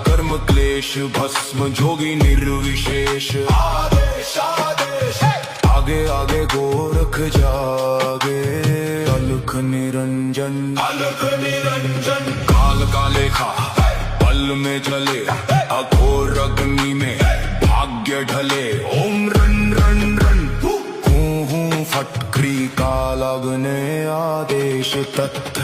कर्म क्लेश भस्म जोगी निर्विशेष आदेश आदेश आगे आगे गोरख जागे अलख निरंजन काल का लेखा पल में चले अघोर अग्नि में भाग्य ढले ओम रन रन रन हूँ फटकरी का लगने आदेश तत्